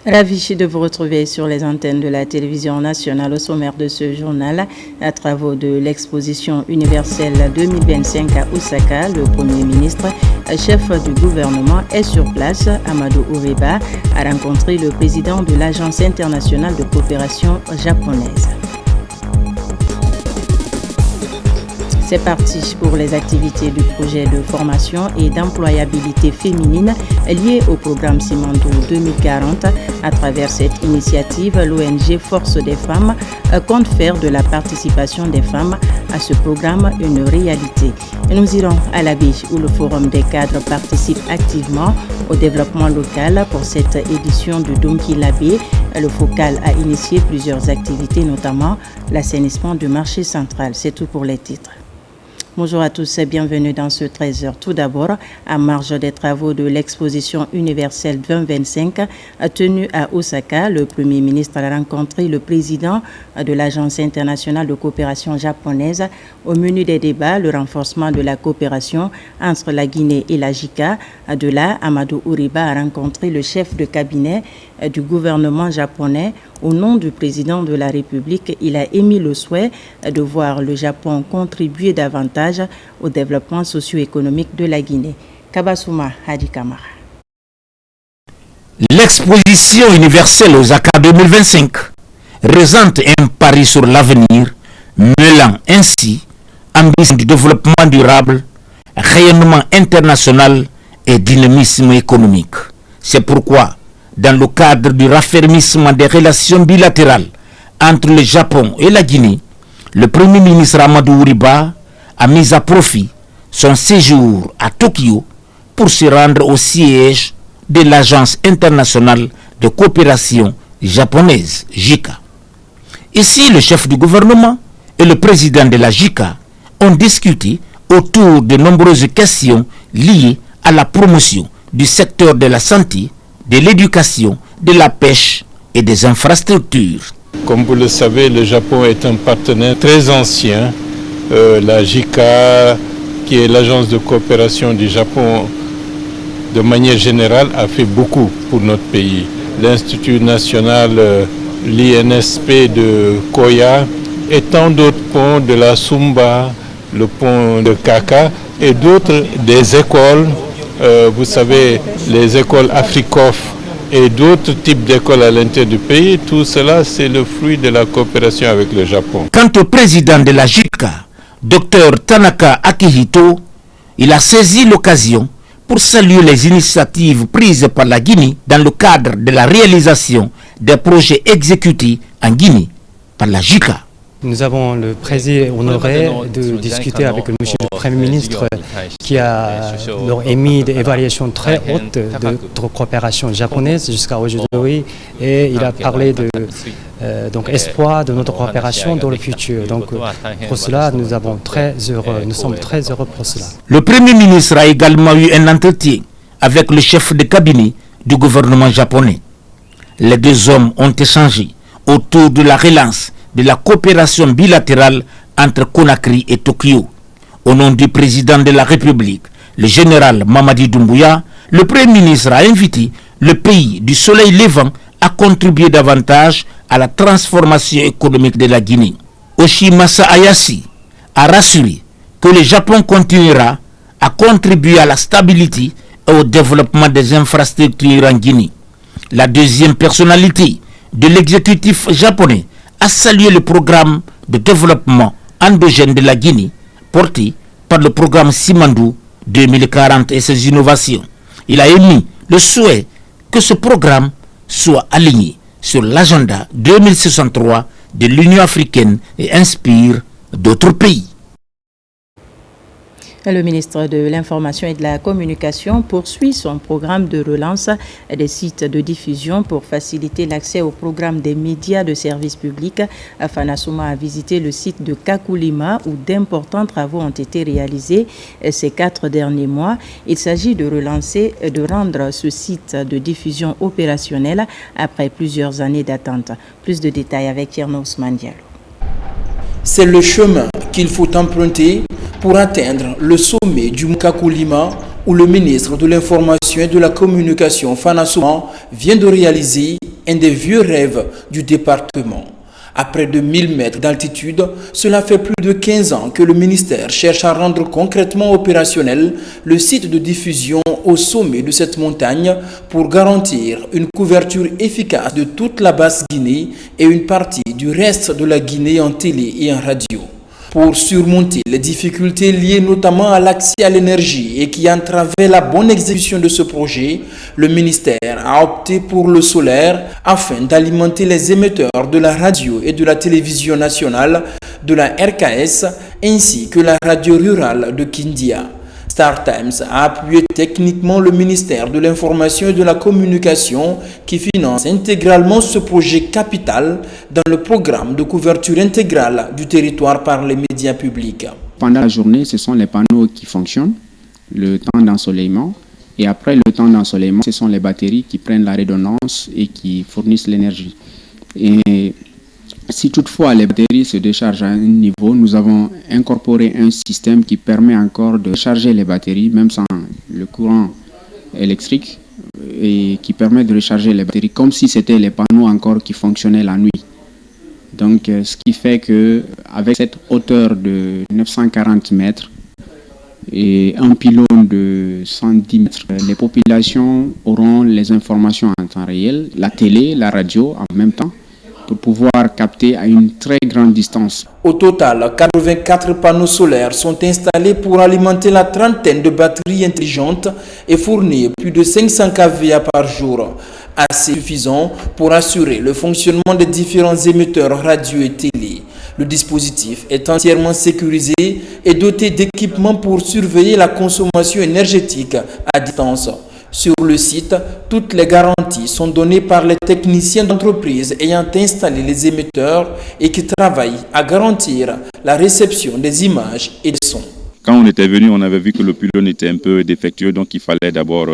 Ravi de vous retrouver sur les antennes de la télévision nationale. Au sommaire de ce journal, à travaux de l'exposition universelle 2025 à Osaka, le Premier ministre, chef du gouvernement, est sur place. Amadou Uriba a rencontré le président de l'Agence internationale de coopération japonaise. C'est parti pour les activités du projet de formation et d'employabilité féminine lié au programme Simandou 2040. À travers cette initiative, l'ONG Force des femmes compte faire de la participation des femmes à ce programme une réalité. Et nous irons à l'Abbé où le Forum des cadres participe activement au développement local pour cette édition du Donki l'Abbé. Le Focal a initié plusieurs activités, notamment l'assainissement du marché central. C'est tout pour les titres. Bonjour à tous et bienvenue dans ce 13h. Tout d'abord, à marge des travaux de l'exposition universelle 2025 tenue à Osaka, le Premier ministre a rencontré le président de l'Agence internationale de coopération japonaise. Au menu des débats, le renforcement de la coopération entre la Guinée et la JICA. De là, Amadou Uriba a rencontré le chef de cabinet du gouvernement japonais. Au nom du président de la République, il a émis le souhait de voir le Japon contribuer davantage au développement socio-économique de la Guinée. Kabasuma Hadi Kamara. L'exposition universelle Osaka 2025 présente un pari sur l'avenir, mêlant ainsi ambition du développement durable, rayonnement international et dynamisme économique. C'est pourquoi, dans le cadre du raffermissement des relations bilatérales entre le Japon et la Guinée, le Premier ministre Amadou Uriba a mis à profit son séjour à Tokyo pour se rendre au siège de l'Agence internationale de coopération japonaise, JICA. Ici, le chef du gouvernement et le président de la JICA ont discuté autour de nombreuses questions liées à la promotion du secteur de la santé, de l'éducation, de la pêche et des infrastructures. Comme vous le savez, le Japon est un partenaire très ancien. La JICA, qui est l'agence de coopération du Japon, de manière générale, a fait beaucoup pour notre pays. L'Institut national, l'INSP de Koya, et tant d'autres ponts de la Sumba, le pont de Kaka, et d'autres des écoles. Vous savez, les écoles Afrikof et d'autres types d'écoles à l'intérieur du pays, tout cela, c'est le fruit de la coopération avec le Japon. Quant au président de la JICA, Dr Tanaka Akihito, il a saisi l'occasion pour saluer les initiatives prises par la Guinée dans le cadre de la réalisation des projets exécutés en Guinée par la JICA. Nous avons le plaisir honoré de discuter avec le monsieur le Premier ministre qui a émis des évaluations très hautes de notre coopération japonaise jusqu'à aujourd'hui et il a parlé de espoir de notre coopération dans le futur. Donc pour cela, nous sommes très heureux pour cela. Le Premier ministre a également eu un entretien avec le chef de cabinet du gouvernement japonais. Les deux hommes ont échangé autour de la relance de la coopération bilatérale entre Conakry et Tokyo. Au nom du président de la République, le général Mamadi Doumbouya, le Premier ministre a invité le pays du soleil levant à contribuer davantage à la transformation économique de la Guinée. Oshimasa Ayasi a rassuré que le Japon continuera à contribuer à la stabilité et au développement des infrastructures en Guinée. La deuxième personnalité de l'exécutif japonais a salué le programme de développement endogène de la Guinée porté par le programme Simandou 2040 et ses innovations. Il a émis le souhait que ce programme soit aligné sur l'agenda 2063 de l'Union africaine et inspire d'autres pays. Le ministre de l'Information et de la Communication poursuit son programme de relance des sites de diffusion pour faciliter l'accès au programme des médias de service public. Fanasuma a visité le site de Kakulima où d'importants travaux ont été réalisés ces 4 derniers mois. Il s'agit de rendre ce site de diffusion opérationnel après plusieurs années d'attente. Plus de détails avec Yerno Ousmane Diallo. C'est le chemin qu'il faut emprunter pour atteindre le sommet du Kakulima où le ministre de l'Information et de la Communication, Fana Souman, vient de réaliser un des vieux rêves du département. À près de 1000 mètres d'altitude, cela fait plus de 15 ans que le ministère cherche à rendre concrètement opérationnel le site de diffusion au sommet de cette montagne pour garantir une couverture efficace de toute la Basse-Guinée et une partie du reste de la Guinée en télé et en radio. Pour surmonter les difficultés liées notamment à l'accès à l'énergie et qui entravaient la bonne exécution de ce projet, le ministère a opté pour le solaire afin d'alimenter les émetteurs de la radio et de la télévision nationale, de la RKS ainsi que la radio rurale de Kindia. Star Times a appuyé techniquement le ministère de l'Information et de la Communication qui finance intégralement ce projet capital dans le programme de couverture intégrale du territoire par les médias publics. Pendant la journée, ce sont les panneaux qui fonctionnent, le temps d'ensoleillement. Et après le temps d'ensoleillement, ce sont les batteries qui prennent la redondance et qui fournissent l'énergie. Et si toutefois les batteries se déchargent à un niveau, nous avons incorporé un système qui permet encore de charger les batteries, même sans le courant électrique, et qui permet de recharger les batteries comme si c'était les panneaux encore qui fonctionnaient la nuit. Donc, ce qui fait qu'avec cette hauteur de 940 mètres et un pylône de 110 mètres, les populations auront les informations en temps réel, la télé, la radio en même temps, pour pouvoir capter à une très grande distance. Au total, 84 panneaux solaires sont installés pour alimenter la trentaine de batteries intelligentes et fournir plus de 500 kVA par jour. Assez suffisant pour assurer le fonctionnement des différents émetteurs radio et télé. Le dispositif est entièrement sécurisé et doté d'équipements pour surveiller la consommation énergétique à distance. Sur le site, toutes les garanties sont données par les techniciens d'entreprise ayant installé les émetteurs et qui travaillent à garantir la réception des images et des sons. Quand on était venu, on avait vu que le pylône était un peu défectueux, donc il fallait d'abord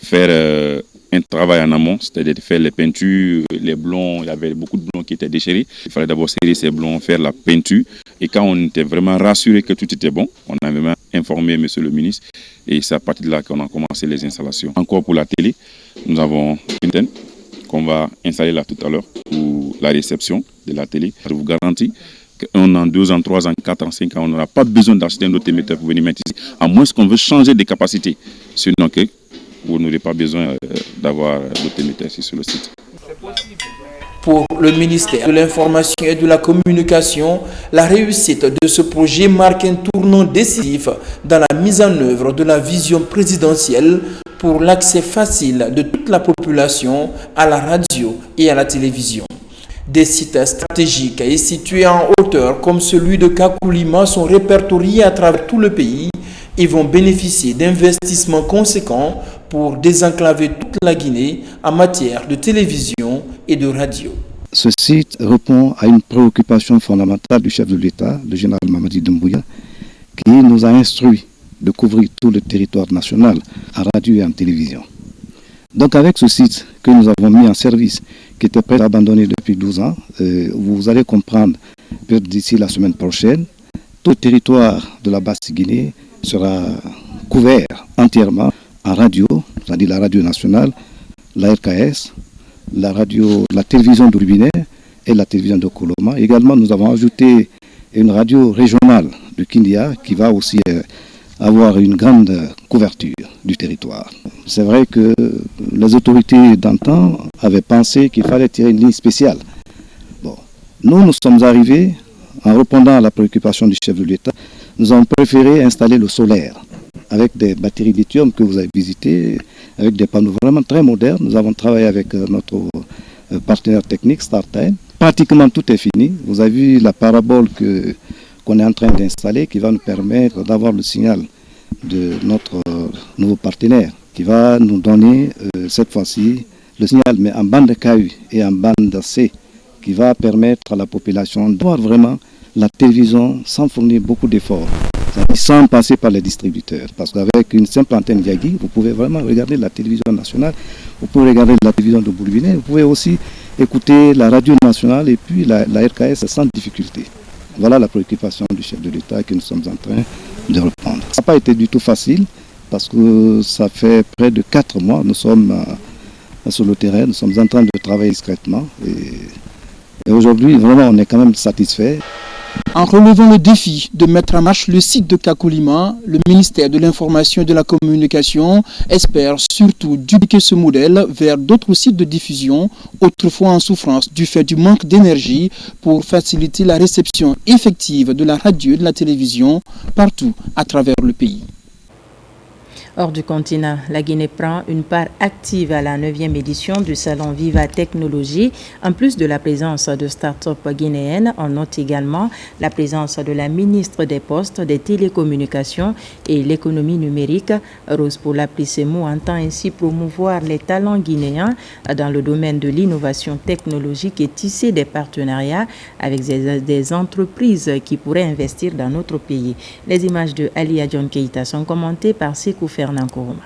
faire un travail en amont, c'est-à-dire faire les peintures, les blonds, il y avait beaucoup de blonds qui étaient déchirés. Il fallait d'abord serrer ces blonds, faire la peinture. Et quand on était vraiment rassuré que tout était bon, on avait même informé monsieur le ministre et c'est à partir de là qu'on a commencé les installations. Encore pour la télé, nous avons une antenne qu'on va installer là tout à l'heure pour la réception de la télé. Je vous garantis qu'un an, 2 ans, 3 ans, 4 ans, 5 ans, on n'aura pas besoin d'acheter un autre émetteur pour venir mettre ici, à moins qu'on veut changer des capacités. Sinon, vous n'aurez pas besoin d'avoir d'autres émetteurs ici sur le site. Pour le ministère de l'Information et de la Communication, la réussite de ce projet marque un tournant décisif dans la mise en œuvre de la vision présidentielle pour l'accès facile de toute la population à la radio et à la télévision. Des sites stratégiques et situés en hauteur comme celui de Kakoulima sont répertoriés à travers tout le pays et vont bénéficier d'investissements conséquents pour désenclaver toute la Guinée en matière de télévision et de radio. Ce site répond à une préoccupation fondamentale du chef de l'État, le général Mamadi Doumbouya, qui nous a instruit de couvrir tout le territoire national en radio et en télévision. Donc avec ce site que nous avons mis en service, qui était prêt à abandonner depuis 12 ans, vous allez comprendre que d'ici la semaine prochaine, tout le territoire de la Basse-Guinée sera couvert entièrement en radio, c'est-à-dire la radio nationale, la RKS, la télévision de Robinet et la télévision de Koloma. Également, nous avons ajouté une radio régionale de Kindia qui va aussi avoir une grande couverture du territoire. C'est vrai que les autorités d'antan avaient pensé qu'il fallait tirer une ligne spéciale. Bon, nous sommes arrivés, en répondant à la préoccupation du chef de l'État, nous avons préféré installer le solaire avec des batteries lithium que vous avez visitées, avec des panneaux vraiment très modernes. Nous avons travaillé avec notre partenaire technique, StarTime. Pratiquement tout est fini. Vous avez vu la parabole qu'on est en train d'installer qui va nous permettre d'avoir le signal de notre nouveau partenaire qui va nous donner cette fois-ci le signal, mais en bande KU et en bande C, qui va permettre à la population d'avoir vraiment la télévision sans fournir beaucoup d'efforts, sans passer par les distributeurs. Parce qu'avec une simple antenne Yagi, vous pouvez vraiment regarder la télévision nationale, vous pouvez regarder la télévision de Bourguinet, vous pouvez aussi écouter la radio nationale et puis la RKS sans difficulté. Voilà la préoccupation du chef de l'État que nous sommes en train de reprendre. Ça n'a pas été du tout facile, parce que ça fait près de 4 mois, nous sommes sur le terrain, nous sommes en train de travailler discrètement et aujourd'hui, vraiment, on est quand même satisfait. En relevant le défi de mettre en marche le site de Kakolima, le ministère de l'Information et de la Communication espère surtout dupliquer ce modèle vers d'autres sites de diffusion, autrefois en souffrance du fait du manque d'énergie, pour faciliter la réception effective de la radio et de la télévision partout à travers le pays. Hors du continent, la Guinée prend une part active à la 9e édition du Salon Viva Technologie. En plus de la présence de start-up guinéennes, on note également la présence de la ministre des Postes, des Télécommunications et l'économie numérique. Rose Poula Plissemo entend ainsi promouvoir les talents guinéens dans le domaine de l'innovation technologique et tisser des partenariats avec des entreprises qui pourraient investir dans notre pays. Les images de Ali Adjon Keïta sont commentées par Sekou Fernand Kourouma.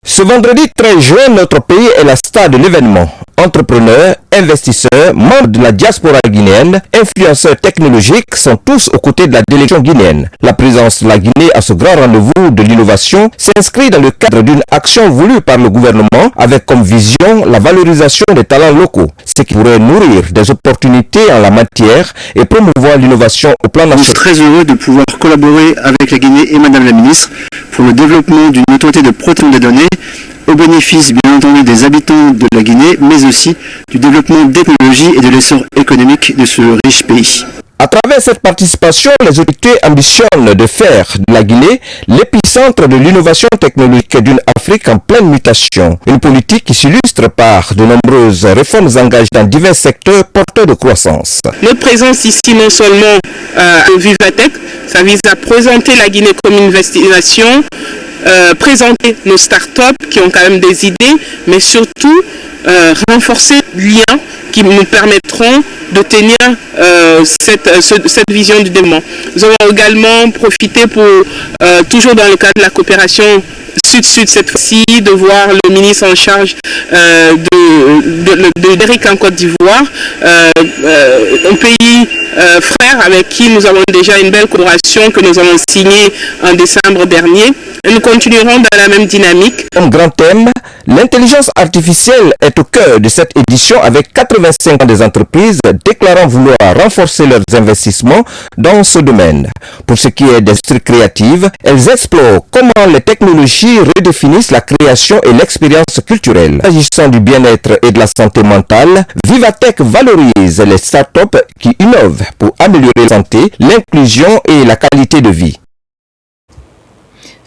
Ce vendredi 13 juin, notre pays est la star de l'événement. Entrepreneurs, investisseurs, membres de la diaspora guinéenne, influenceurs technologiques sont tous aux côtés de la délégation guinéenne. La présence de la Guinée à ce grand rendez-vous de l'innovation s'inscrit dans le cadre d'une action voulue par le gouvernement avec comme vision la valorisation des talents locaux, ce qui pourrait nourrir des opportunités en la matière et promouvoir l'innovation au plan national. Je suis très heureux de pouvoir collaborer avec la Guinée et Madame la Ministre pour le développement d'une autorité de protection des données au bénéfice bien entendu des habitants de la Guinée, mais aussi du développement des technologies et de l'essor économique de ce riche pays. À travers cette participation, les autorités ambitionnent de faire de la Guinée l'épicentre de l'innovation technologique d'une Afrique en pleine mutation. Une politique qui s'illustre par de nombreuses réformes engagées dans divers secteurs porteurs de croissance. Notre présence ici, non seulement au Vivatech, ça vise à présenter la Guinée comme une destination, présenter nos startups qui ont quand même des idées, mais surtout renforcer les liens qui nous permettront de tenir cette vision du développement. Nous avons également profité pour, toujours dans le cadre de la coopération Sud-Sud cette fois-ci, de voir le ministre en charge d'Éric en Côte d'Ivoire, un pays frère avec qui nous avons déjà une belle collaboration que nous avons signée en décembre dernier. Et nous continuerons dans la même dynamique. Un grand thème, l'intelligence artificielle est au cœur de cette édition avec 85 des entreprises déclarant vouloir renforcer leurs investissements dans ce domaine. Pour ce qui est des industries créatives, elles explorent comment les technologies redéfinissent la création et l'expérience culturelle. S'agissant du bien-être et de la santé mentale, Vivatech valorise les startups qui innovent pour améliorer la santé, l'inclusion et la qualité de vie.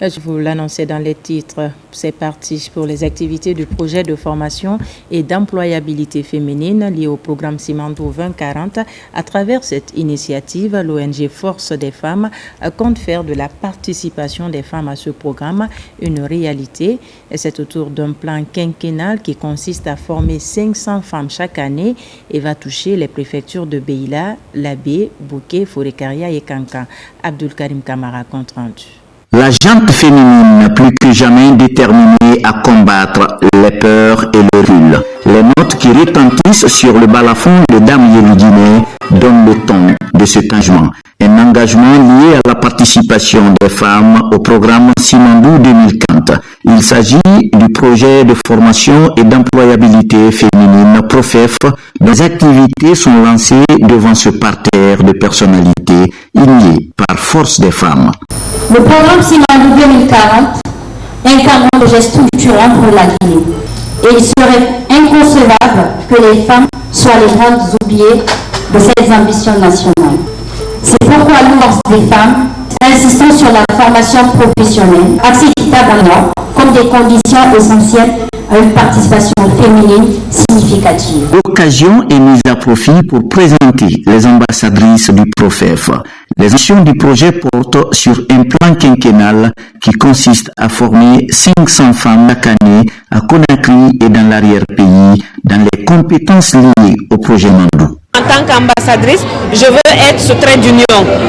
Je vous l'annonçais dans les titres, c'est parti pour les activités du projet de formation et d'employabilité féminine lié au programme Simandou 2040. À travers cette initiative, l'ONG Force des femmes compte faire de la participation des femmes à ce programme une réalité. Et c'est autour d'un plan quinquennal qui consiste à former 500 femmes chaque année et va toucher les préfectures de Beila, Labé, Bouquet, Forêt-Caria et Kankan. Abdul Karim Kamara, compte rendu. La gente féminine plus que jamais déterminée à combattre les peurs et le recul. Les notes qui retentissent sur le balafon de Dame Yéli-Guinée donnent le ton de ce changement. Un engagement lié à la participation des femmes au programme Simandou 2040. Il s'agit du projet de formation et d'employabilité féminine PROFEF, dont les activités sont lancées devant ce parterre de personnalités innées par Force des femmes. Le programme Simandou 2040 incarne un projet structurant pour la Guinée. Et il serait inconcevable que les femmes soient les grandes oubliées de ces ambitions nationales. C'est pourquoi nous, Force des femmes, insistons sur la formation professionnelle, acceptable comme des conditions essentielles à une participation féminine significative. L'occasion est mise à profit pour présenter les ambassadrices du PROFEF. Les actions du projet portent sur un plan quinquennal qui consiste à former 500 femmes chaque année à Conakry et dans l'arrière-pays dans les compétences liées au projet Mandou. En tant qu'ambassadrice, je veux être ce trait d'union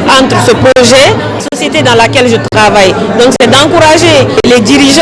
entre ce projet, la société dans laquelle je travaille. Donc c'est d'encourager les dirigeants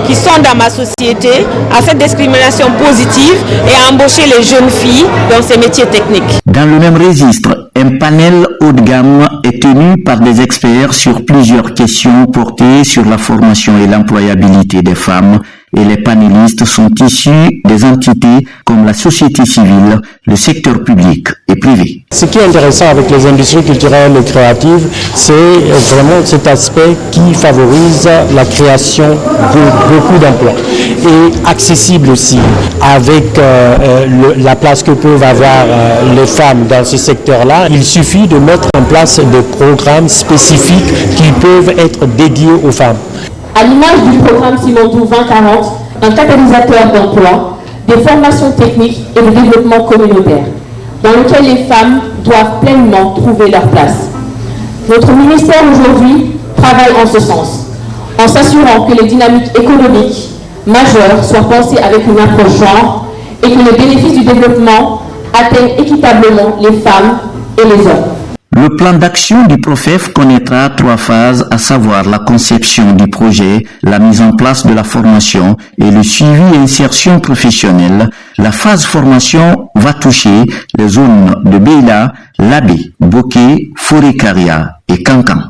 qui sont dans ma société à cette discrimination positive et à embaucher les jeunes filles dans ces métiers techniques. Dans le même registre, un panel haut de gamme est tenu par des experts sur plusieurs questions portées sur la formation et l'employabilité des femmes, et les panélistes sont issus des entités comme la société civile, le secteur public et privé. Ce qui est intéressant avec les industries culturelles et créatives, c'est vraiment cet aspect qui favorise la création de beaucoup d'emplois et accessible aussi avec la place que peuvent avoir les femmes dans ce secteur-là. Il suffit de mettre en place des programmes spécifiques qui peuvent être dédiés aux femmes. À l'image du programme Simandou 2040, un catalyseur d'emploi, des formations techniques et de développement communautaire, dans lequel les femmes doivent pleinement trouver leur place. Notre ministère aujourd'hui travaille en ce sens, en s'assurant que les dynamiques économiques majeures soient pensées avec une approche genre et que les bénéfices du développement atteignent équitablement les femmes et les hommes. Le plan d'action du PROFEF connaîtra 3 phases, à savoir la conception du projet, la mise en place de la formation et le suivi et insertion professionnelle. La phase formation va toucher les zones de Beila, Labé, Boké, Forêt-Caria et Cancan.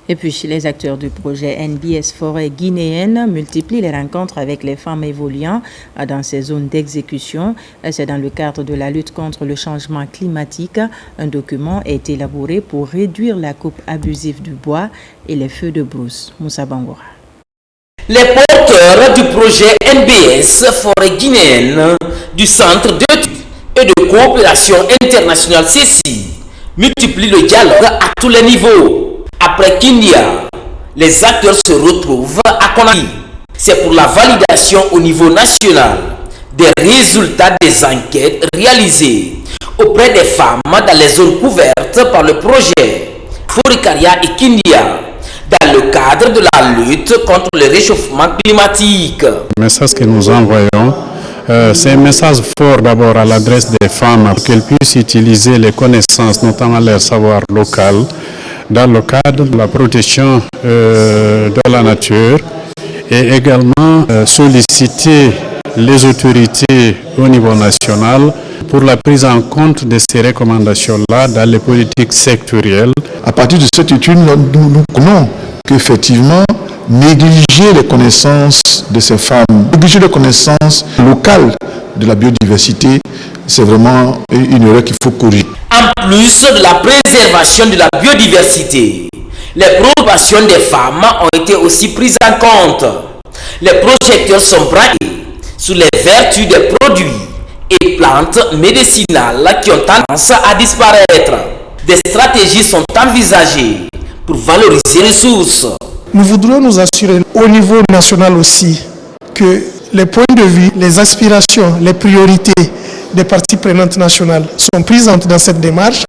Et puis, les acteurs du projet NBS Forêt guinéenne multiplient les rencontres avec les femmes évoluant dans ces zones d'exécution. C'est dans le cadre de la lutte contre le changement climatique. Un document est élaboré pour réduire la coupe abusive du bois et les feux de brousse. Moussa Bangora. Les porteurs du projet NBS Forêt guinéenne du Centre d'études et de coopération internationale CECI multiplient le dialogue à tous les niveaux. Après Kindia, les acteurs se retrouvent à Conakry. C'est pour la validation au niveau national des résultats des enquêtes réalisées auprès des femmes dans les zones couvertes par le projet Forêt-Caria et Kindia dans le cadre de la lutte contre le réchauffement climatique. Le message que nous envoyons, c'est un message fort d'abord à l'adresse des femmes pour qu'elles puissent utiliser les connaissances, notamment leur savoir local, dans le cadre de la protection de la nature et également solliciter les autorités au niveau national pour la prise en compte de ces recommandations-là dans les politiques sectorielles. À partir de cette étude, nous connaissons qu'effectivement, négliger les connaissances de ces femmes, négliger les connaissances locales de la biodiversité, c'est vraiment une erreur qu'il faut corriger. En plus de la préservation de la biodiversité, les préoccupations des femmes ont été aussi prises en compte. Les projecteurs sont braqués sur les vertus des produits et plantes médicinales qui ont tendance à disparaître. Des stratégies sont envisagées pour valoriser les ressources. Nous voudrions nous assurer au niveau national aussi que les points de vue, les aspirations, les priorités des parties prenantes nationales sont présentes dans cette démarche,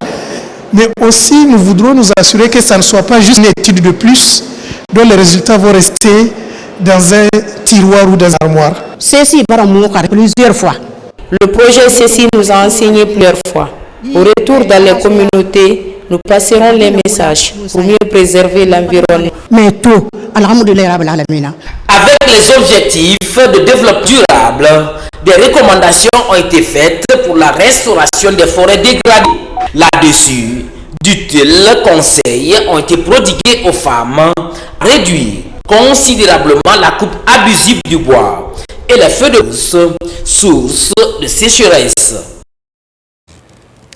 mais aussi nous voudrons nous assurer que ça ne soit pas juste une étude de plus dont les résultats vont rester dans un tiroir ou dans un armoire. Ceci plusieurs fois. Le projet CECI nous a enseigné plusieurs fois. Au retour dans les communautés, nous passerons les messages pour mieux préserver l'environnement. Mais tout, avec les objectifs de développement durable, des recommandations ont été faites pour la restauration des forêts dégradées. Là-dessus, d'utiles conseils ont été prodigués aux femmes, réduire considérablement la coupe abusive du bois et les feux de brousse, source de sécheresse.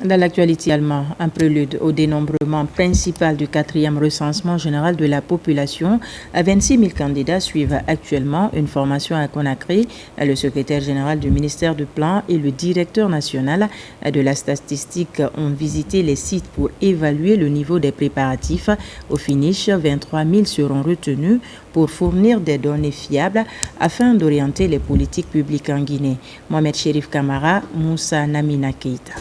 Dans l'actualité allemande, un prélude au dénombrement principal du 4e recensement général de la population, 26 000 candidats suivent actuellement une formation à Conakry. Le secrétaire général du ministère du Plan et le directeur national de la statistique ont visité les sites pour évaluer le niveau des préparatifs. Au finish, 23 000 seront retenus pour fournir des données fiables afin d'orienter les politiques publiques en Guinée. Mohamed Chérif Kamara, Moussa Namina Keita.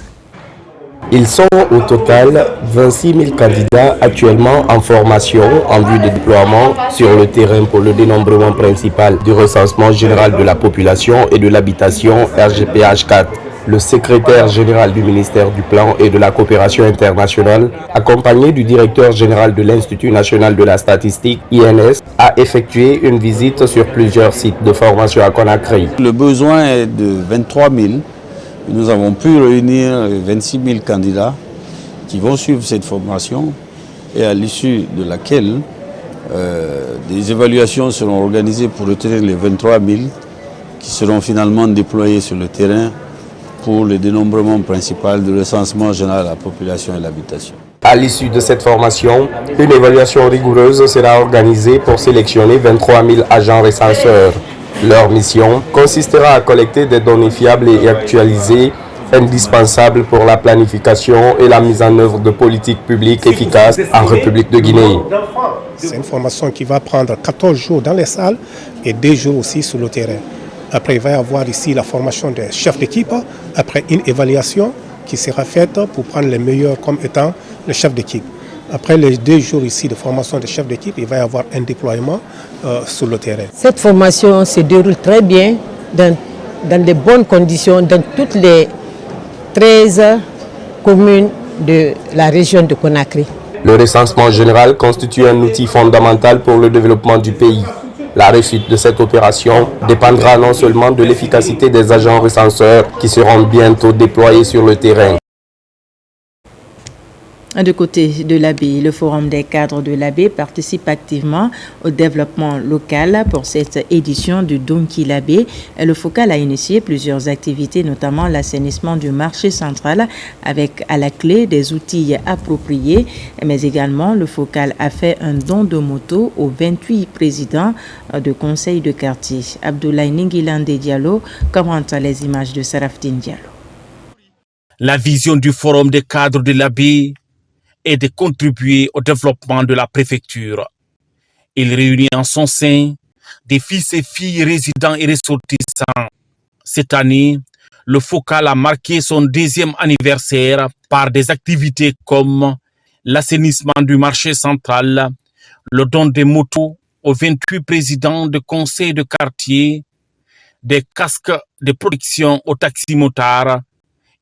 Ils sont au total 26 000 candidats actuellement en formation en vue de déploiement sur le terrain pour le dénombrement principal du recensement général de la population et de l'habitation RGPH4. Le secrétaire général du ministère du Plan et de la coopération internationale, accompagné du directeur général de l'Institut national de la statistique, INS, a effectué une visite sur plusieurs sites de formation à Conakry. Le besoin est de 23 000 Nous avons pu réunir 26 000 candidats qui vont suivre cette formation et à l'issue de laquelle des évaluations seront organisées pour retenir les 23 000 qui seront finalement déployés sur le terrain pour le dénombrement principal du recensement général de la population et l'habitation. À l'issue de cette formation, une évaluation rigoureuse sera organisée pour sélectionner 23 000 agents recenseurs. Leur mission consistera à collecter des données fiables et actualisées, indispensables pour la planification et la mise en œuvre de politiques publiques efficaces en République de Guinée. C'est une formation qui va prendre 14 jours dans les salles et 2 jours aussi sur le terrain. Après, il va y avoir ici la formation des chefs d'équipe, après une évaluation qui sera faite pour prendre les meilleurs comme étant le chef d'équipe. Après les 2 jours ici de formation des chefs d'équipe, il va y avoir un déploiement sur le terrain. Cette formation se déroule très bien, dans de bonnes conditions, dans toutes les 13 communes de la région de Conakry. Le recensement général constitue un outil fondamental pour le développement du pays. La réussite de cette opération dépendra non seulement de l'efficacité des agents recenseurs qui seront bientôt déployés sur le terrain. De côté de l'AB, le Forum des cadres de l'AB participe activement au développement local pour cette édition du Donki l'AB. Le FOCAL a initié plusieurs activités, notamment l'assainissement du marché central avec à la clé des outils appropriés, mais également le FOCAL a fait un don de moto aux 28 présidents de conseils de quartier. Abdoulaye Ningilande Diallo commente les images de Saraftine Diallo. La vision du Forum des cadres de l'AB et de contribuer au développement de la préfecture. Il réunit en son sein des fils et filles résidents et ressortissants. Cette année, le FOCAL a marqué son 2e anniversaire par des activités comme l'assainissement du marché central, le don des motos aux 28 présidents de conseils de quartier, des casques de protection aux taximotards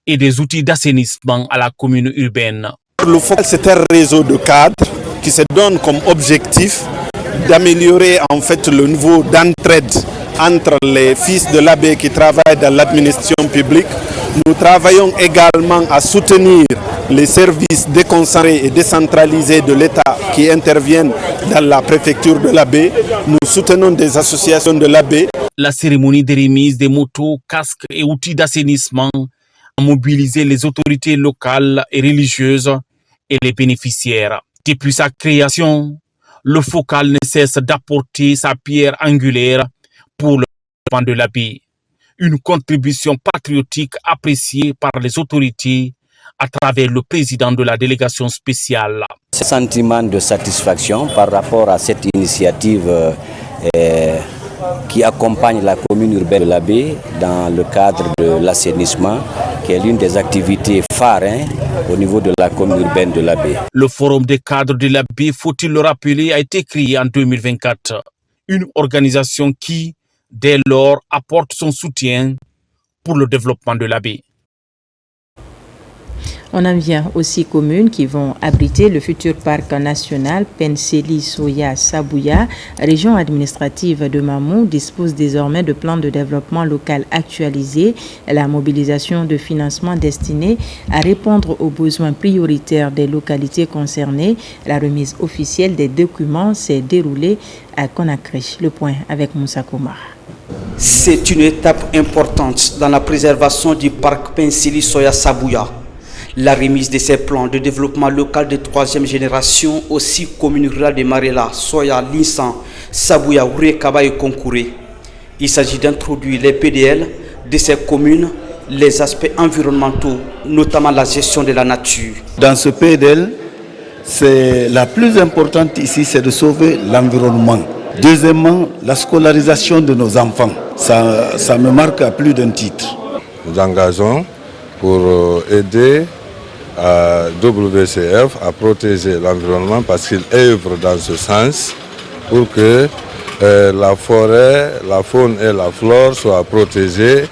et des outils d'assainissement à la commune urbaine. Le FOCAL, c'est un réseau de cadres qui se donne comme objectif d'améliorer en fait le niveau d'entraide entre les fils de l'AB qui travaillent dans l'administration publique. Nous travaillons également à soutenir les services déconcentrés et décentralisés de l'État qui interviennent dans la préfecture de l'AB. Nous soutenons des associations de l'AB. La cérémonie de remise des motos, casques et outils d'assainissement a mobilisé les autorités locales et religieuses et les bénéficiaires. Depuis sa création, le FOCAL ne cesse d'apporter sa pierre angulaire pour le développement de l'AB. Une contribution patriotique appréciée par les autorités à travers le président de la délégation spéciale. Sentiment de satisfaction par rapport à cette initiative qui accompagne la commune urbaine de l'AB dans le cadre de l'assainissement, qui est l'une des activités phares au niveau de la commune urbaine de l'AB. Le Forum des cadres de l'AB, faut-il le rappeler, a été créé en 2024. Une organisation qui, dès lors, apporte son soutien pour le développement de l'AB. On en vient aux 6 communes qui vont abriter le futur parc national Penseli Soya Sabouya. Région administrative de Mamou dispose désormais de plans de développement local actualisés. La mobilisation de financement destiné à répondre aux besoins prioritaires des localités concernées. La remise officielle des documents s'est déroulée à Conakry. Le point avec Moussa Koumar. C'est une étape importante dans la préservation du parc Penseli Soya Sabouya. La remise de ces plans de développement local de 3e génération aux 6 communes rurales de Marela, Soya, Linsan, Sabouya, Ouré, Kaba et Konkouré. Il s'agit d'introduire les PDL de ces communes, les aspects environnementaux, notamment la gestion de la nature. Dans ce PDL, c'est la plus importante ici, c'est de sauver l'environnement. Deuxièmement, la scolarisation de nos enfants. Ça me marque à plus d'un titre. Nous engageons pour aider à WCF à protéger l'environnement parce qu'il œuvre dans ce sens pour que la forêt, la faune et la flore soient protégées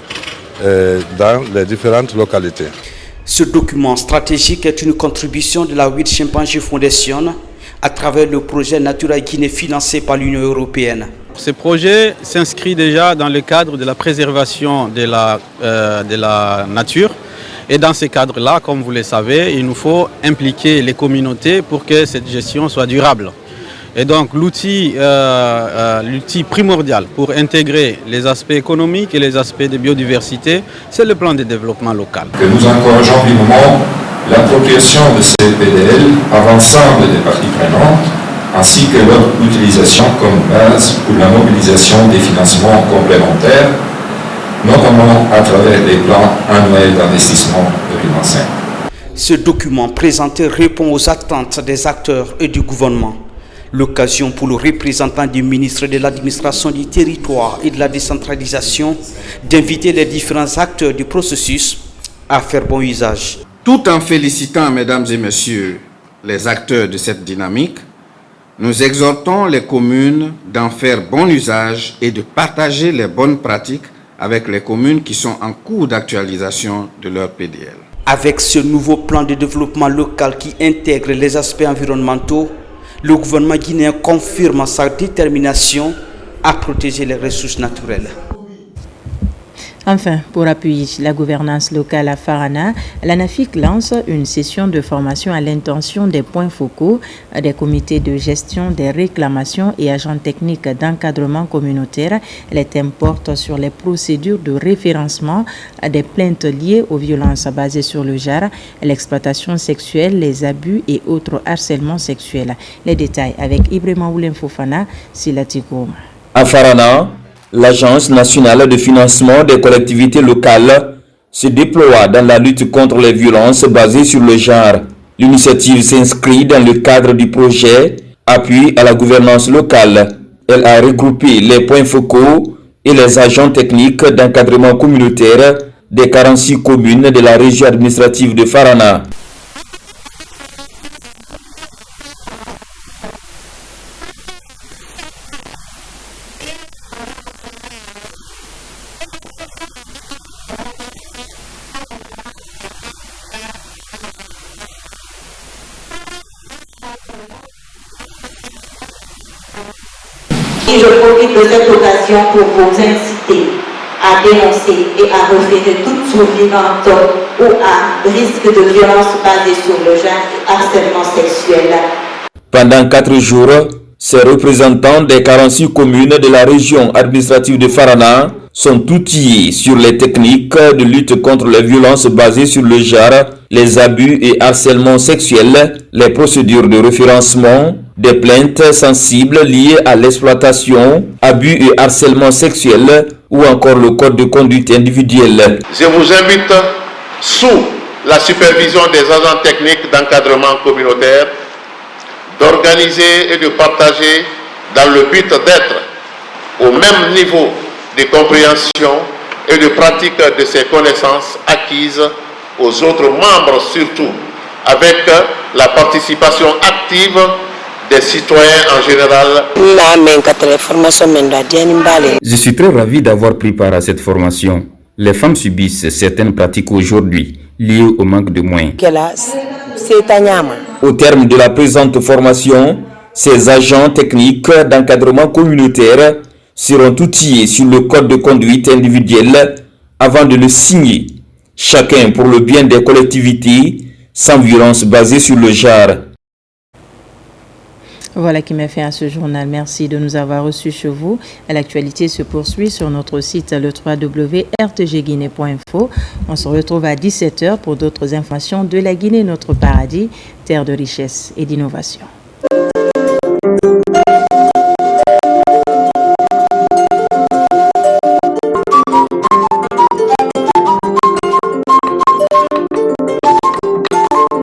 dans les différentes localités. Ce document stratégique est une contribution de la World Chimpanzee Foundation à travers le projet Natura Guinée financé par l'Union européenne. Ce projet s'inscrit déjà dans le cadre de la préservation de la nature. Et dans ce cadre-là, comme vous le savez, il nous faut impliquer les communautés pour que cette gestion soit durable. Et donc l'outil primordial pour intégrer les aspects économiques et les aspects de biodiversité, c'est le plan de développement local. Que nous encourageons vivement l'appropriation de ces PDL par l'ensemble des parties prenantes, ainsi que leur utilisation comme base pour la mobilisation des financements complémentaires, notamment à travers les plans annuels d'investissement 2025. Ce document présenté répond aux attentes des acteurs et du gouvernement. L'occasion pour le représentant du ministre de l'Administration du Territoire et de la Décentralisation d'inviter les différents acteurs du processus à faire bon usage. Tout en félicitant, mesdames et messieurs, les acteurs de cette dynamique, nous exhortons les communes d'en faire bon usage et de partager les bonnes pratiques avec les communes qui sont en cours d'actualisation de leur PDL. Avec ce nouveau plan de développement local qui intègre les aspects environnementaux, le gouvernement guinéen confirme sa détermination à protéger les ressources naturelles. Enfin, pour appuyer la gouvernance locale à Farana, l'ANAFIC lance une session de formation à l'intention des points focaux, des comités de gestion des réclamations et agents techniques d'encadrement communautaire. Les thèmes portent sur les procédures de référencement des plaintes liées aux violences basées sur le genre, l'exploitation sexuelle, les abus et autres harcèlements sexuels. Les détails avec Ibrahima Oulem Fofana, Silatigo. À Farana, l'Agence nationale de financement des collectivités locales se déploie dans la lutte contre les violences basées sur le genre. L'initiative s'inscrit dans le cadre du projet Appui à la gouvernance locale. Elle a regroupé les points focaux et les agents techniques d'encadrement communautaire des 46 communes de la région administrative de Farana. Et je profite de cette occasion pour vous inciter à dénoncer et à refuser toute survivante ou à risque de violence basée sur le genre et harcèlement sexuel. Pendant 4 jours, ces représentants des 46 communes de la région administrative de Farana sont outillés sur les techniques de lutte contre les violences basées sur le genre, les abus et harcèlements sexuels, les procédures de référencement, des plaintes sensibles liées à l'exploitation, abus et harcèlement sexuel ou encore le code de conduite individuelle. Je vous invite, sous la supervision des agents techniques d'encadrement communautaire, d'organiser et de partager dans le but d'être au même niveau de compréhension et de pratique de ces connaissances acquises aux autres membres, surtout avec la participation active des citoyens en général. Je suis très ravi d'avoir pris part à cette formation. Les femmes subissent certaines pratiques aujourd'hui liées au manque de moyens. Au terme de la présente formation, ces agents techniques d'encadrement communautaire seront outillés sur le code de conduite individuelle avant de le signer, chacun pour le bien des collectivités, sans violence basée sur le genre. Voilà qui m'a fait à ce journal. Merci de nous avoir reçus chez vous. L'actualité se poursuit sur notre site le www.rtgguinée.info. On se retrouve à 17h pour d'autres informations de la Guinée, notre paradis, terre de richesse et d'innovation.